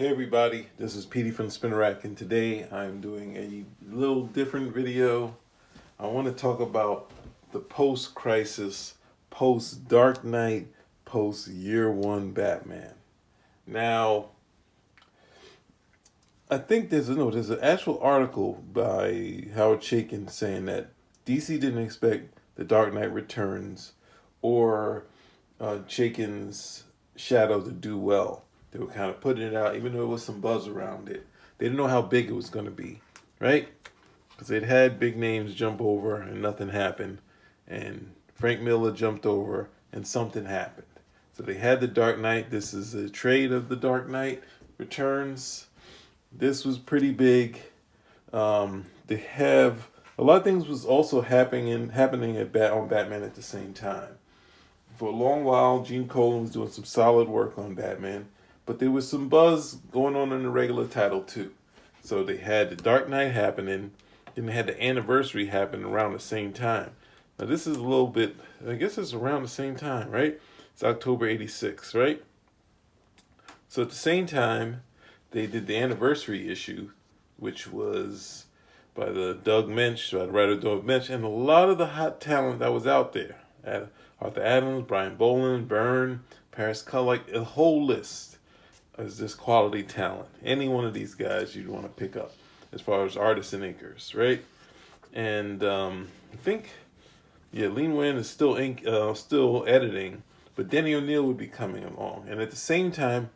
Hey everybody, this is Petey from Spinner Rack, and today I'm doing a little different video. I want to talk about the post-crisis, post-Dark Knight, post-Year One Batman. Now, I think there's an actual article by Howard Chaykin saying that DC didn't expect The Dark Knight Returns or Chaykin's Shadow to do well. They were kind of putting it out, even though there was some buzz around it. They didn't know how big it was going to be, right? Because they'd had big names jump over and nothing happened. And Frank Miller jumped over and something happened. So they had The Dark Knight. This is a trade of The Dark Knight Returns. This was pretty big. They have a lot of things was also happening on Batman at the same time. For a long while, Gene Colan was doing some solid work on Batman. But there was some buzz going on in the regular title too. So they had The Dark Knight happening, then they had the anniversary happen around the same time. Now this is a little bit, I guess it's around the same time, right? It's October 86, right? So at the same time, they did the anniversary issue, which was by the writer Doug Mensch, and a lot of the hot talent that was out there. Arthur Adams, Brian Boland, Byrne, Paris Cull, like a whole list. Is this quality talent? Any one of these guys you'd want to pick up as far as artists and inkers, right? And I think, Lean Wen is still editing, but Denny O'Neil would be coming along. And at the same time,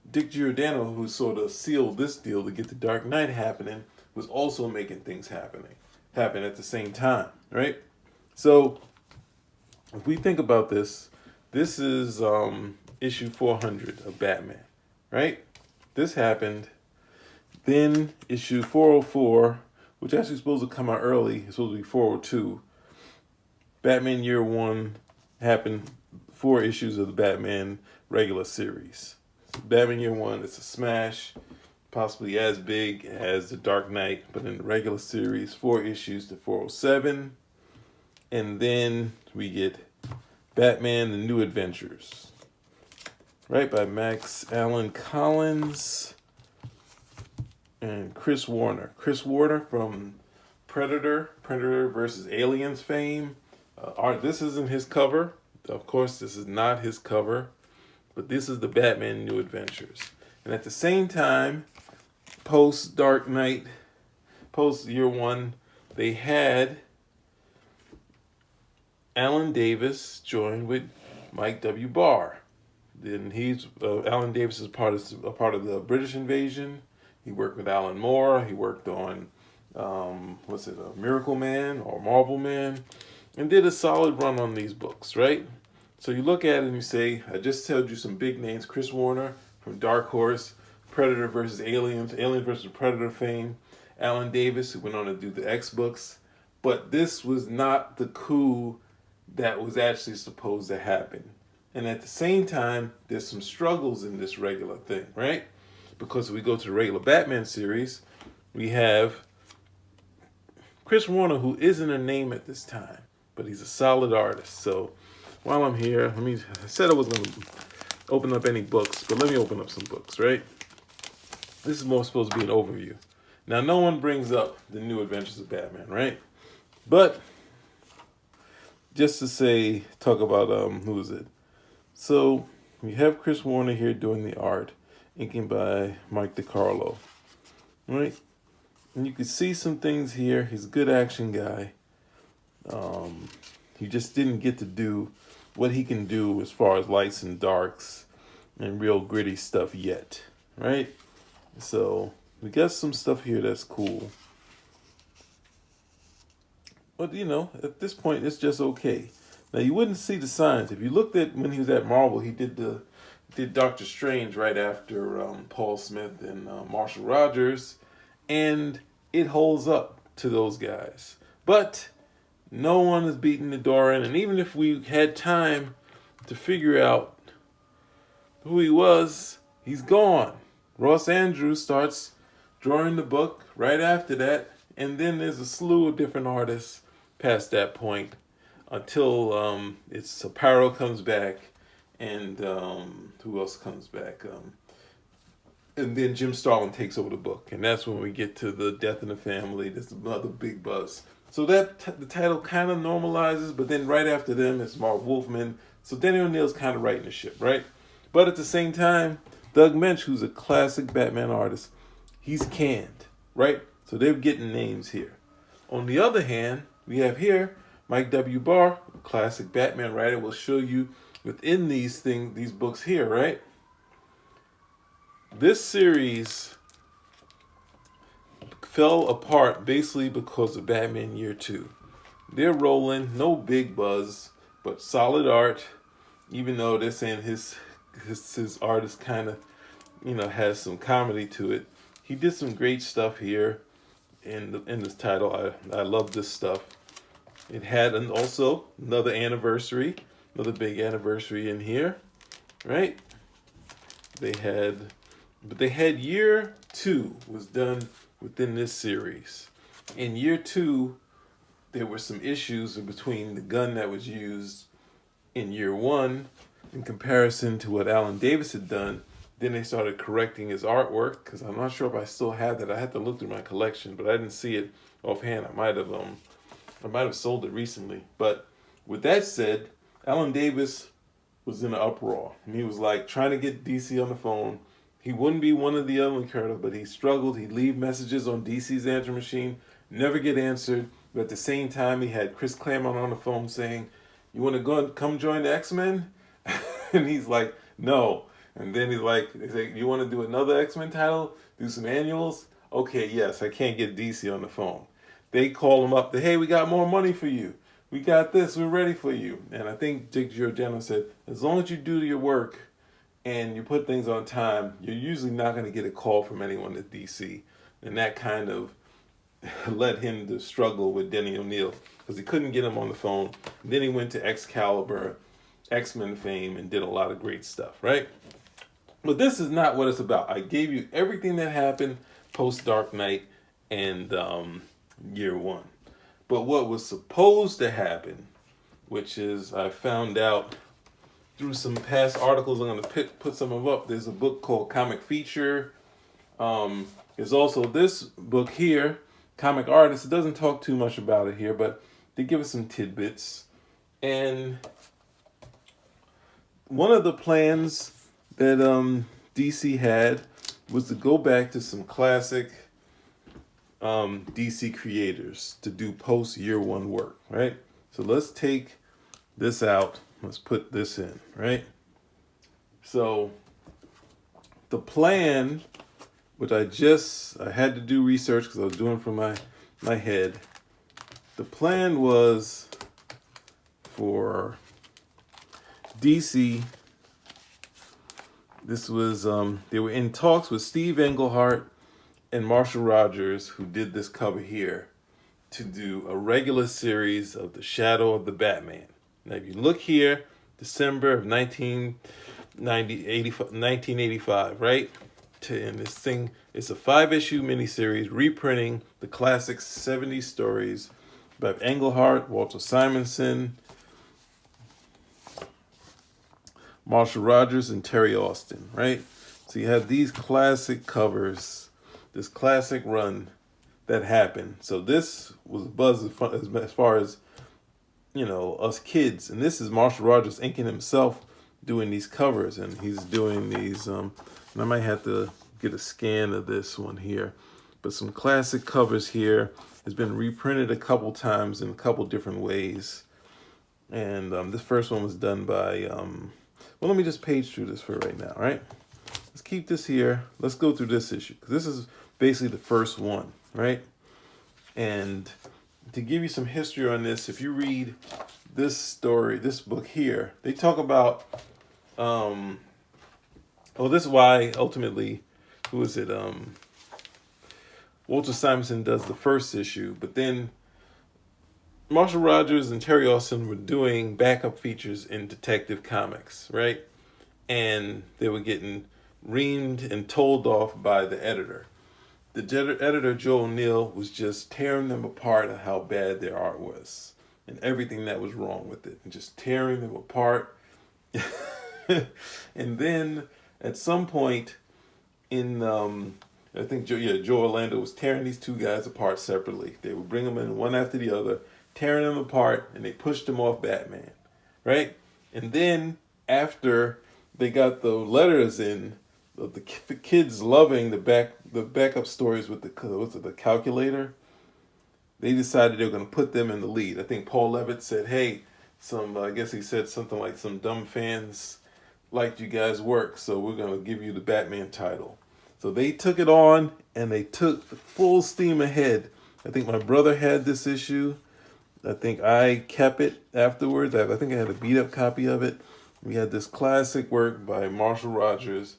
Dick Giordano, who sort of sealed this deal to get the Dark Knight happening, was also making things happen at the same time, right? So if we think about this, this is issue 400 of Batman. Right? This happened. Then issue 404, which actually is supposed to come out early, it's supposed to be 402. Batman Year One happened, 4 issues of the Batman regular series. So Batman Year One, it's a smash, possibly as big as The Dark Knight, but in the regular series, 4 issues to 407. And then we get Batman The New Adventures. Right, by Max Allan Collins and Chris Warner. Chris Warner from Predator versus Aliens fame. This isn't his cover. Of course, this is not his cover. But this is the Batman New Adventures. And at the same time, post-Dark Knight, post-Year One, they had Alan Davis join with Mike W. Barr. Then Alan Davis is a part of the British invasion. He worked with Alan Moore. He worked on, Miracle Man or Marvel Man, and did a solid run on these books, right? So you look at it and you say, I just told you some big names. Chris Warner from Dark Horse, Predator versus Aliens, Alien versus Predator fame. Alan Davis, who went on to do the X books. But this was not the coup that was actually supposed to happen. And at the same time, there's some struggles in this regular thing, right? Because if we go to the regular Batman series, we have Chris Warner, who isn't a name at this time, but he's a solid artist. So while I'm here, I said I wasn't going to open up any books, but let me open up some books, right? This is more supposed to be an overview. Now, no one brings up the New Adventures of Batman, right? But just to talk about, who is it? So we have Chris Warner here doing the art, inking by Mike DiCarlo, right? And you can see some things here. He's a good action guy. He just didn't get to do what he can do as far as lights and darks and real gritty stuff yet, right? So we got some stuff here that's cool. But, at this point, it's just okay. Now, you wouldn't see the signs. If you looked at when he was at Marvel, he did Doctor Strange right after Paul Smith and Marshall Rogers, and it holds up to those guys. But no one is beating the door in, and even if we had time to figure out who he was, he's gone. Ross Andrews starts drawing the book right after that, and then there's a slew of different artists past that point. Until it's Aparo comes back, and who else comes back? And then Jim Starlin takes over the book, and that's when we get to the death in the family. There's another big buzz. So that the title kind of normalizes, but then right after them it's Mark Wolfman. So Denny O'Neil's kind of writing the ship, right? But at the same time, Doug Mensch, who's a classic Batman artist, he's canned, right? So they're getting names here. On the other hand, we have here Mike W. Barr, a classic Batman writer, will show you within these books here, right? This series fell apart basically because of Batman Year 2. They're rolling, no big buzz, but solid art, even though they're saying his art is kind of, has some comedy to it. He did some great stuff here in this title. I love this stuff. It had also another big anniversary in here, right? They had Year 2 was done within this series. In Year 2, there were some issues between the gun that was used in Year 1 in comparison to what Alan Davis had done. Then they started correcting his artwork, because I'm not sure if I still have that. I had to look through my collection, but I didn't see it offhand. I might have sold it recently. But with that said, Alan Davis was in an uproar, and he was like trying to get DC on the phone. He wouldn't be one of the other characters, but he struggled. He'd leave messages on DC's answer machine, never get answered. But at the same time, he had Chris Claremont on the phone saying, "You want to go and come join the X-Men?" And he's like, "No." And then they say, "You want to do another X-Men title? Do some annuals?" "Okay, yes." I can't get DC on the phone. They call him up. "Hey, we got more money for you. We got this. We're ready for you." And I think Dick Giordano said, as long as you do your work and you put things on time, you're usually not going to get a call from anyone at DC. And that kind of led him to struggle with Denny O'Neil, because he couldn't get him on the phone. And then he went to Excalibur, X-Men fame, and did a lot of great stuff, right? But this is not what it's about. I gave you everything that happened post Dark Knight and Year 1. But what was supposed to happen, which is I found out through some past articles, I'm going to put some of them up. There's a book called Comic Feature. There's also this book here, Comic Artist. It doesn't talk too much about it here, but they give us some tidbits. And one of the plans that DC had was to go back to some classic DC creators to do post Year 1 work, right? So let's take this out. Let's put this in, right? So the plan, which I had to do research because I was doing it from my head. The plan was for DC. This was they were in talks with Steve Englehart and Marshall Rogers, who did this cover here, to do a regular series of The Shadow of the Batman. Now, if you look here, December of 1985, right? And this thing, it's a 5-issue miniseries reprinting the classic 70s stories by Englehart, Walter Simonson, Marshall Rogers, and Terry Austin, right? So you have these classic covers, this classic run that happened. So this was buzz as far as, us kids. And this is Marshall Rogers inking himself doing these covers. And he's doing these, and I might have to get a scan of this one here. But some classic covers here. Has been reprinted a couple times in a couple different ways. And this first one was done by, let me just page through this for right now, right? Let's keep this here. Let's go through this issue, because this is basically the first one, right? And to give you some history on this, if you read this book here, they talk about, this is why ultimately, Walter Simonson does the first issue, but then Marshall Rogers and Terry Austin were doing backup features in Detective Comics, right? And they were getting reamed and told off by the editor. The editor, Joe O'Neill, was just tearing them apart on how bad their art was and everything that was wrong with it, and just tearing them apart. And then at some point in I think Joe Orlando was tearing these two guys apart separately. They would bring them in one after the other, tearing them apart, and they pushed them off Batman, right? And then after they got the letters in, the kids loving the backup stories with the calculator, they decided they were going to put them in the lead. I think Paul Levitt said, "Hey, I guess he said something like some dumb fans liked you guys' work, so we're going to give you the Batman title." So they took it on, and they took full steam ahead. I think my brother had this issue. I think I kept it afterwards. I think I had a beat-up copy of it. We had this classic work by Marshall Rogers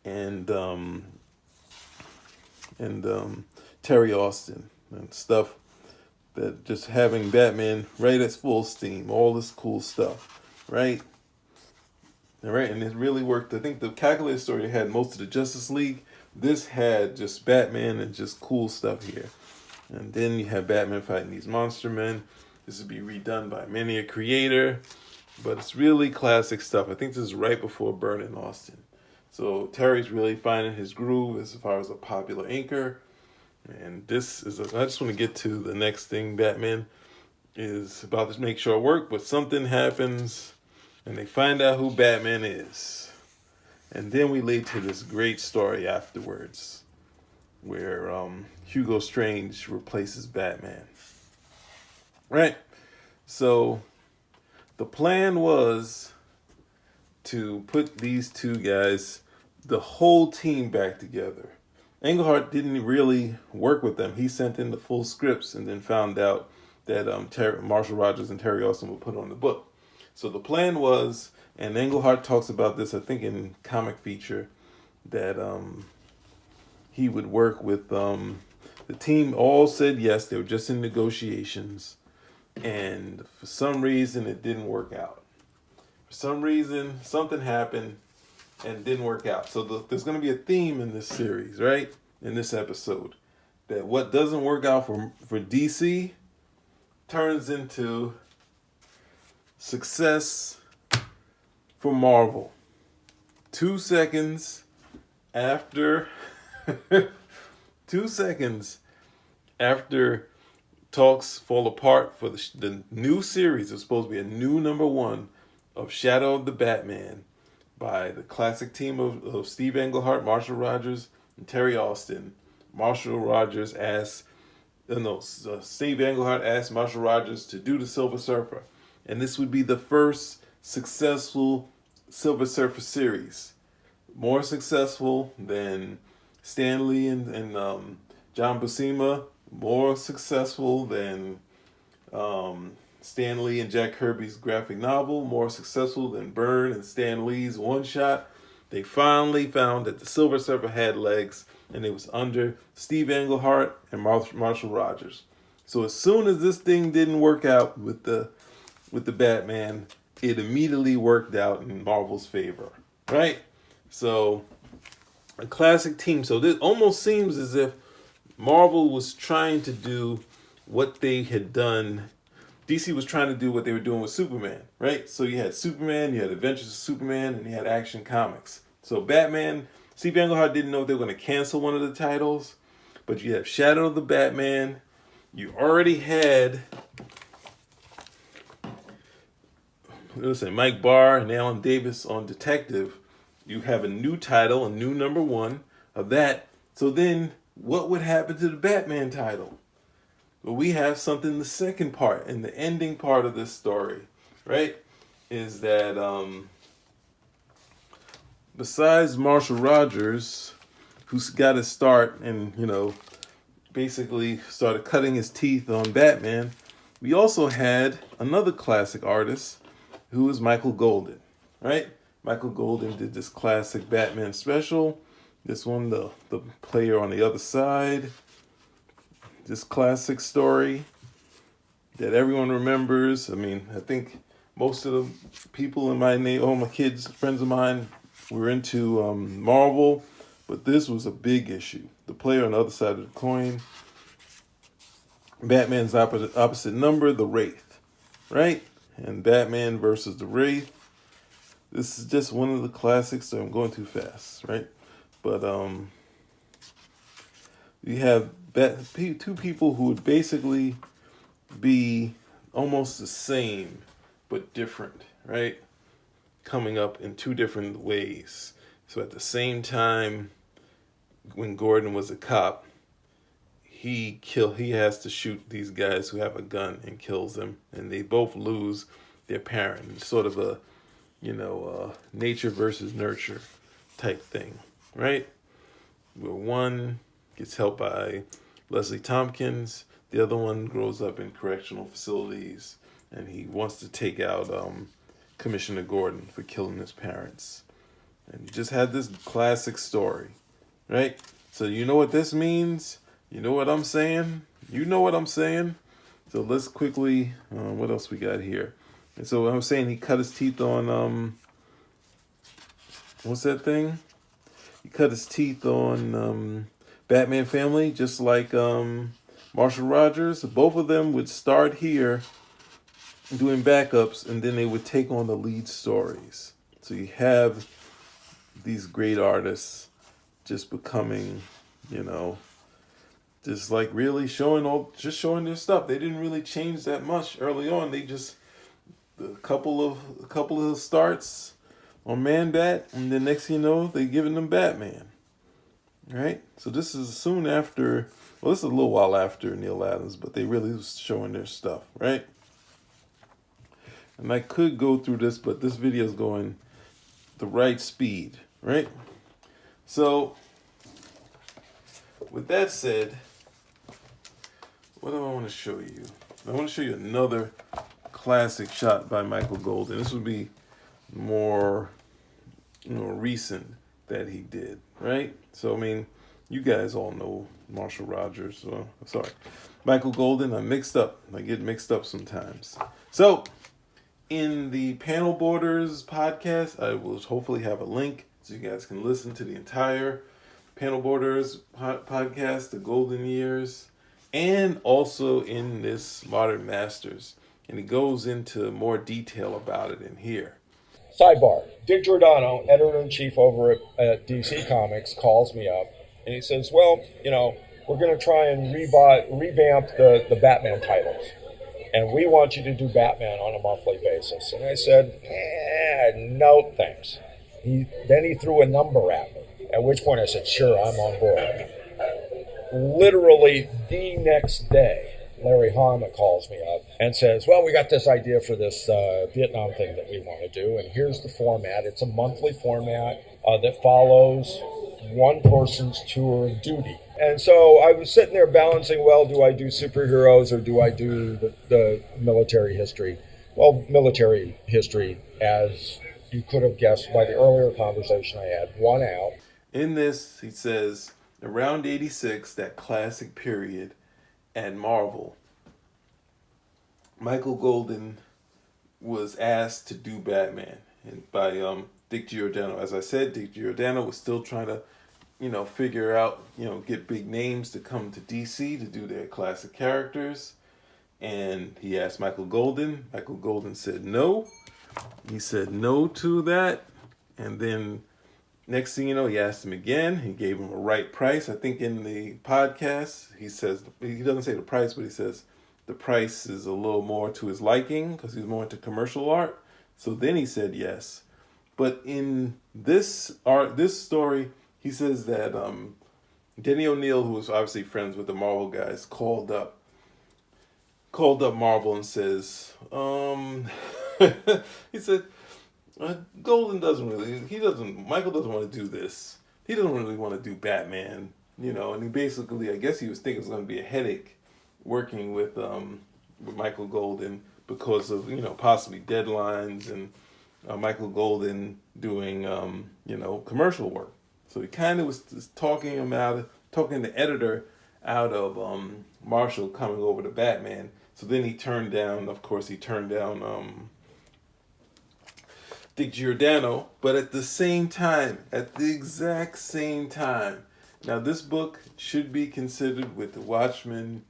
and Terry Austin and stuff, that just having Batman right at full steam, all this cool stuff, right? All right, and it really worked. I think the calculator story had most of the Justice League. This had just Batman and just cool stuff here. And then you have Batman fighting these monster men. This would be redone by many a creator, but it's really classic stuff. I think this is right before Byrne and Austin. So Terry's really finding his groove as far as a popular inker. And this is, I just want to get to the next thing. Batman is about to make sure it work, but something happens and they find out who Batman is. And then we lead to this great story afterwards where Hugo Strange replaces Batman. Right? So the plan was to put these two guys, the whole team, back together. Englehart didn't really work with them. He sent in the full scripts and then found out that Marshall Rogers and Terry Austin would put on the book. So the plan was, and Englehart talks about this, I think, in Comic Feature, that he would work with the team. All said yes. They were just in negotiations, and for some reason it didn't work out. For some reason something happened and it didn't work out. So there's going to be a theme in this series, right? In this episode, that what doesn't work out for DC turns into success for Marvel. 2 seconds after 2 seconds after talks fall apart for the new series, it's supposed to be a new #1 of Shadow of the Batman by the classic team of Steve Englehart, Marshall Rogers, and Terry Austin. Steve Englehart asked Marshall Rogers to do the Silver Surfer. And this would be the first successful Silver Surfer series. More successful than Stan Lee and John Buscema. More successful than Stan Lee and Jack Kirby's graphic novel. More successful than Byrne and Stan Lee's one-shot. They finally found that the Silver Surfer had legs, and it was under Steve Englehart and Marshall Rogers. So as soon as this thing didn't work out with the Batman, it immediately worked out in Marvel's favor, right? So a classic team. So this almost seems as if Marvel was trying to do what they had done. DC was trying to do what they were doing with Superman, right? So you had Superman, you had Adventures of Superman, and you had Action Comics. So Batman, Steve Englehart didn't know if they were going to cancel one of the titles, but you have Shadow of the Batman. You already had, Mike Barr and Alan Davis on Detective. You have a new title, a new #1 of that. So then what would happen to the Batman title? Well, we have something in the second part, in the ending part of this story, right? Is that besides Marshall Rogers, who's got to start and, basically started cutting his teeth on Batman, we also had another classic artist who is Michael Golden, right? Michael Golden did this classic Batman special. This one, the player on the other side. This classic story that everyone remembers. I mean, I think most of the people in my all my kids, friends of mine, were into Marvel, but this was a big issue. The player on the other side of the coin. Batman's opposite number, the Wraith, right? And Batman versus the Wraith. This is just one of the classics, so I'm going too fast, right? But you have two people who would basically be almost the same but different, right? Coming up in two different ways. So at the same time, when Gordon was a cop, he has to shoot these guys who have a gun and kills them, and they both lose their parent. It's sort of a nature versus nurture type thing, right? Where one gets helped by Leslie Tompkins, the other one grows up in correctional facilities, and he wants to take out Commissioner Gordon for killing his parents. And you just had this classic story, right? So you know what this means? You know what I'm saying? You know what I'm saying? So let's quickly, what else we got here? And so I'm saying he cut his teeth on, what's that thing? He cut his teeth on Batman Family, just like Marshall Rogers. Both of them would start here doing backups, and then they would take on the lead stories. So you have these great artists just becoming, just like really showing their stuff. They didn't really change that much early on. They just a couple of starts on Man Bat, and the next thing you know, they're giving them Batman. Right? So this is soon after, well, this is a little while after Neil Adams, but they really was showing their stuff, right? And I could go through this, but this video is going the right speed, right? So, with that said, what do I want to show you? I want to show you another classic shot by Michael Golden. This would be more, recent that he did, right? So, I mean, you guys all know Marshall Rogers. So, sorry. Michael Golden, I get mixed up sometimes. So, in the Panel Borders podcast, I will hopefully have a link so you guys can listen to the entire Panel Borders podcast, The Golden Years, and also in this Modern Masters. And it goes into more detail about it in here. Sidebar, Dick Giordano, editor-in-chief over at DC Comics, calls me up, and he says, well, we're going to try and revamp the Batman titles, and we want you to do Batman on a monthly basis. And I said, no thanks. Then he threw a number at me, at which point I said, sure, I'm on board. Literally the next day, Larry Hama calls me up and says, well, we got this idea for this Vietnam thing that we want to do, and here's the format. It's a monthly format that follows one person's tour of duty. And so I was sitting there balancing, well, do I do superheroes or do I do the military history? Well, military history, as you could have guessed by the earlier conversation I had, won out. In this, he says, around 86, that classic period, at Marvel, Michael Golden was asked to do Batman, and by Dick Giordano. As I said, Dick Giordano was still trying to, figure out, get big names to come to DC to do their classic characters, and he asked Michael Golden. Michael Golden said no. He said no to that, and then next thing you know, he asked him again. He gave him a right price. I think in the podcast, he says, he doesn't say the price, but he says the price is a little more to his liking because he's more into commercial art. So then he said yes. But in this story, he says that Denny O'Neil, who was obviously friends with the Marvel guys, called up Marvel and says, he said, Golden Michael doesn't want to do this. He doesn't really want to do Batman, and he basically, I guess he was thinking it was going to be a headache working with Michael Golden because of, possibly deadlines and Michael Golden doing, commercial work. So he kind of was just talking the editor out of Marshall coming over to Batman. So then he turned down Dick Giordano, but at the exact same time, now this book should be considered with The Watchmen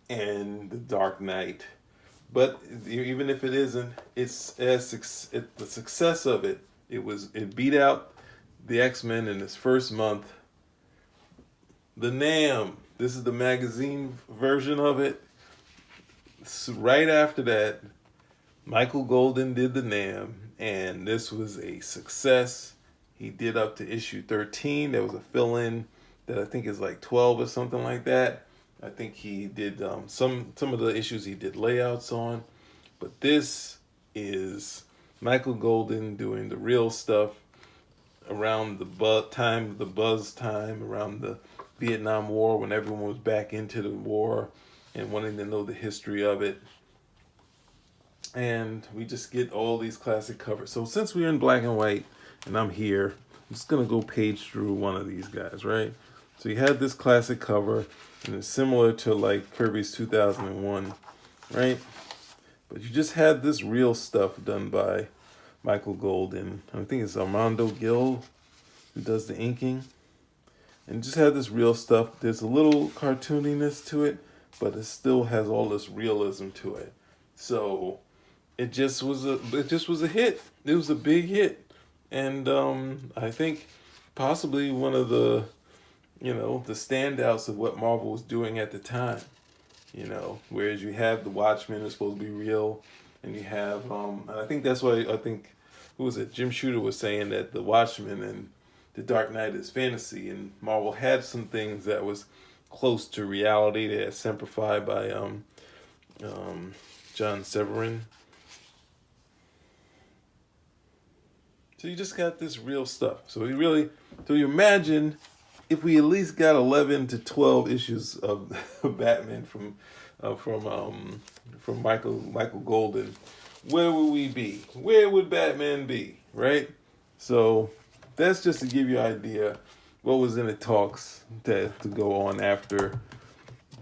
and The Dark Knight, but even if it isn't, the success of it beat out the X-Men in its first month The Nam. This is the magazine version of it. So right after that, Michael Golden did the Nam, and this was a success. He did up to issue 13. There was a fill-in that I think is like 12 or something like that. I think he did some of the issues he did layouts on, but this is Michael Golden doing the real stuff around the buzz time, around the Vietnam War, when everyone was back into the war and wanting to know the history of it. And we just get all these classic covers. So since we're in black and white and I'm here, I'm just gonna go page through one of these guys, right? So you had this classic cover, and it's similar to like Kirby's 2001, right? But you just had this real stuff done by Michael Golden. I think it's Armando Gil who does the inking. And just had this real stuff. There's a little cartooniness to it, but it still has all this realism to it. So it just was a hit. It was a big hit. And I think possibly one of the the standouts of what Marvel was doing at the time. Whereas you have the Watchmen is supposed to be real, and you have and I think that's why who was it? Jim Shooter was saying that the Watchmen and the Dark Knight is fantasy, and Marvel had some things that was close to reality. They had simplified by John Severin. So you just got this real stuff. So you imagine if we at least got 11 to 12 issues of Batman from Michael Golden, where would we be? Where would Batman be? Right? So that's just to give you an idea what was in the talks to go on after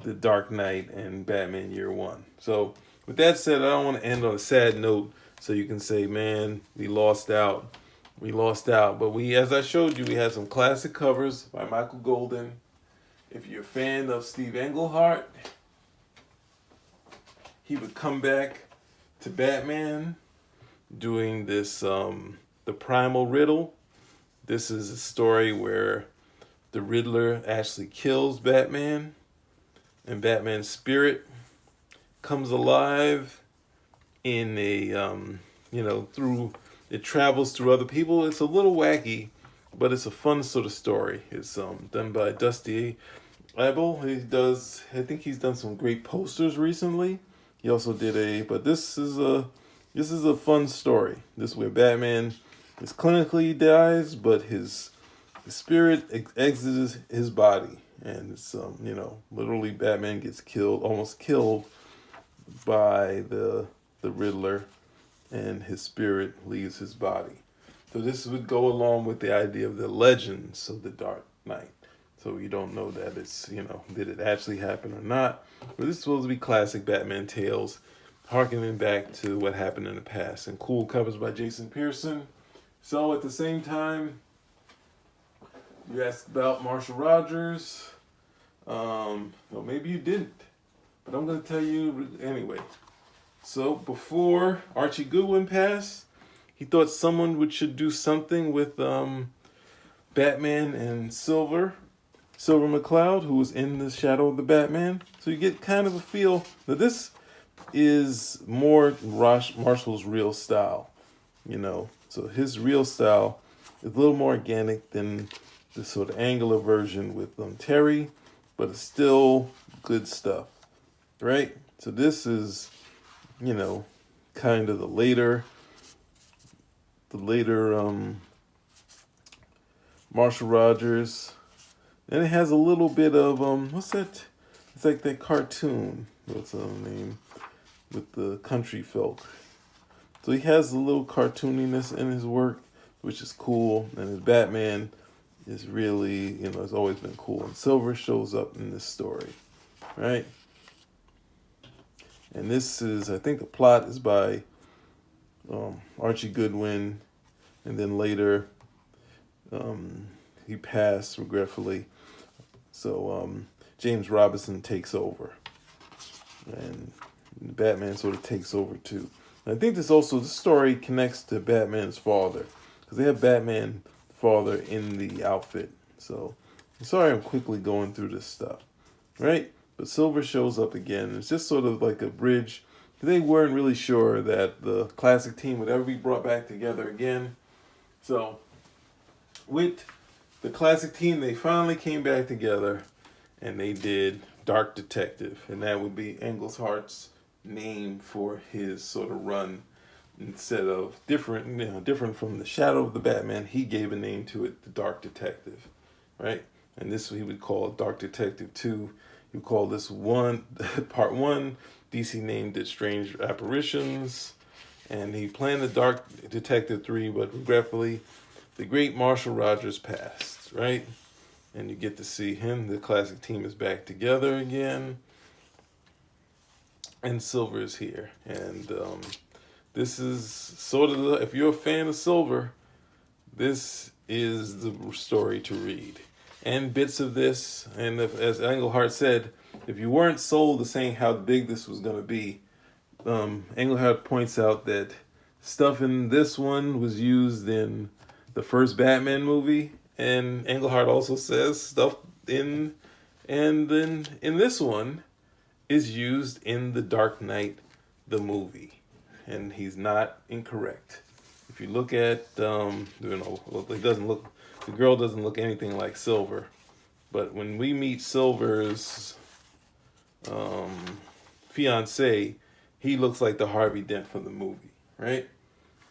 the Dark Knight and Batman Year One. So with that said, I don't want to end on a sad note, so you can say, man, we lost out. But as I showed you, we had some classic covers by Michael Golden. If you're a fan of Steve Englehart, he would come back to Batman doing this, the Primal Riddle. This is a story where the Riddler actually kills Batman, and Batman's spirit comes alive in it travels through other people. It's a little wacky, but it's a fun sort of story. It's done by Dusty Abel. I think he's done some great posters recently. He also did but this is a fun story. This is where Batman is clinically dies, but his spirit exits his body, and it's literally Batman gets almost killed by the Riddler, and his spirit leaves his body. So this would go along with the idea of the legends of the Dark Knight. So you don't know that it's, did it actually happen or not. But this is supposed to be classic Batman tales, harkening back to what happened in the past. And cool covers by Jason Pearson. So at the same time, you asked about Marshall Rogers. Well, maybe you didn't, but I'm going to tell you anyway. So before Archie Goodwin passed, he thought someone should do something with Batman and Silver McCloud, who was in the Shadow of the Batman. So you get kind of a feel that this is more Marshall's real style, So his real style is a little more organic than the sort of angular version with Terry, but it's still good stuff, right? So this is, kind of the later Marshall Rogers. And it has a little bit of, what's that? It's like that cartoon. What's the name? With the country folk. So he has a little cartooniness in his work, which is cool. And his Batman is really, it's always been cool. And Silver shows up in this story, right? And this is, I think the plot is by Archie Goodwin, and then later he passed regretfully. So James Robinson takes over, and Batman sort of takes over too. And I think this story connects to Batman's father, because they have Batman father in the outfit. So Sorry I'm quickly going through this stuff, right? But Silver shows up again. It's just sort of like a bridge. They weren't really sure that the classic team would ever be brought back together again. So, with the classic team, they finally came back together, and they did Dark Detective, and that would be Englehart's name for his sort of run. Instead of different from the Shadow of the Batman, he gave a name to it, the Dark Detective, right? And this he would call Dark Detective 2. He would call this one part 1. DC named it Strange Apparitions, and he planned the Dark Detective 3, but regretfully, the great Marshall Rogers passed, right? And you get to see him. The classic team is back together again, and Silver is here, and this is sort of the, if you're a fan of Silver, this is the story to read. And bits of this, and if, as Englehart said, if you weren't sold to saying how big this was going to be, Englehart points out that stuff in this one was used in the first Batman movie, and Englehart also says stuff in this one is used in The Dark Knight, the movie. And he's not incorrect. If you look at, it doesn't look, the girl doesn't look anything like Silver, but when we meet Silver's fiance, he looks like the Harvey Dent from the movie, right?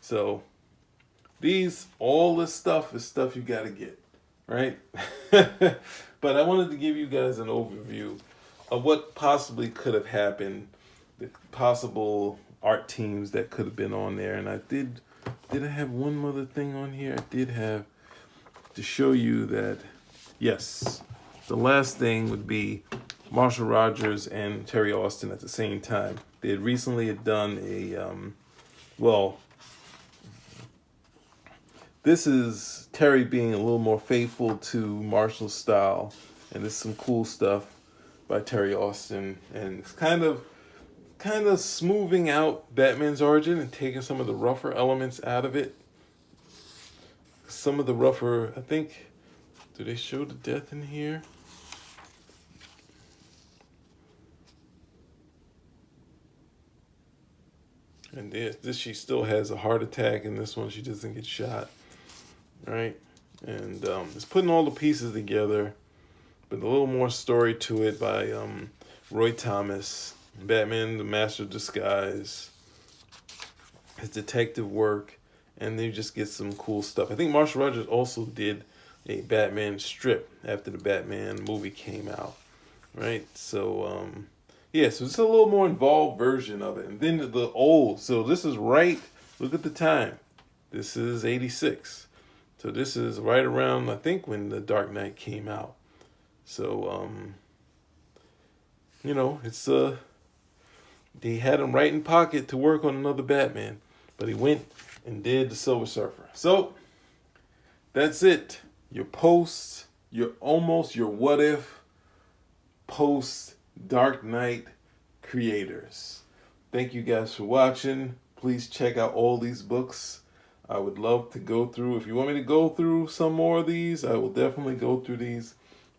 So all this stuff is stuff you got to get, right? But I wanted to give you guys an overview of what possibly could have happened, the possible art teams that could have been on there. And I did I have one other thing on here? I did have to show you that, yes, the last thing would be Marshall Rogers and Terry Austin at the same time. They had recently done this is Terry being a little more faithful to Marshall's style, and there's some cool stuff by Terry Austin, and it's kind of smoothing out Batman's origin and taking some of the rougher elements out of it. Some of the rougher, I think, do they show the death in here? And this she still has a heart attack, and this one she doesn't get shot, right? And it's putting all the pieces together, but a little more story to it by Roy Thomas. Batman, the Master of Disguise, his detective work, and they just get some cool stuff. I think Marshall Rogers also did a Batman strip after the Batman movie came out, right? So, so it's a little more involved version of it. And then the old, so this is right, look at the time. This is 86. So this is right around, I think, when The Dark Knight came out. So, it's he had him right in pocket to work on another Batman, but he went and did the Silver Surfer. So that's it. Your what if post Dark Knight creators. Thank you guys for watching. Please check out all these books. I would love to go through. If you want me to go through some more of these, I will definitely go through these.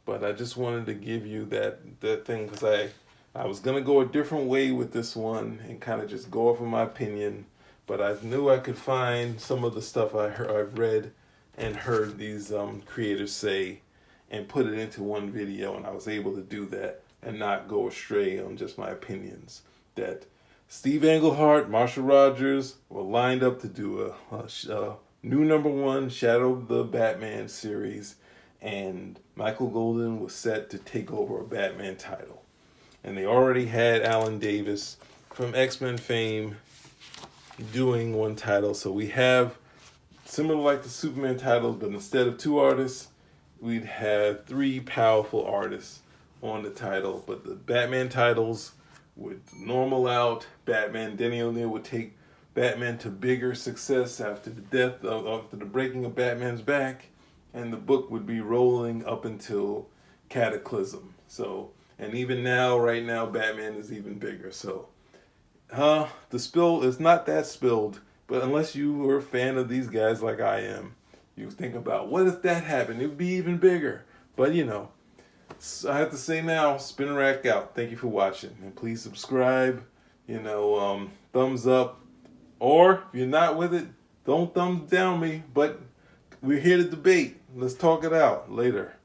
But I just wanted to give you that thing because I was going to go a different way with this one and kind of just go off of my opinion. But I knew I could find some of the stuff I've read and heard these creators say and put it into one video. And I was able to do that and not go astray on just my opinions. That Steve Englehart, Marshall Rogers were lined up to do a new #1 Shadow of the Batman series. And Michael Golden was set to take over a Batman title. And they already had Alan Davis from X-Men fame doing one title. So we have, similar like the Superman titles, but instead of 2 artists, we'd have 3 powerful artists on the title. But the Batman titles would normal out. Batman, Denny O'Neil would take Batman to bigger success after the breaking of Batman's back. And the book would be rolling up until Cataclysm. So, and even now, right now, Batman is even bigger. So, the spill is not that spilled, but unless you were a fan of these guys like I am, you think about, what if that happened? It would be even bigger. But you know, I have to say now, spin a rack out. Thank you for watching, and please subscribe. You know, thumbs up, or if you're not with it, don't thumbs down me. But we're here to debate. Let's talk it out later.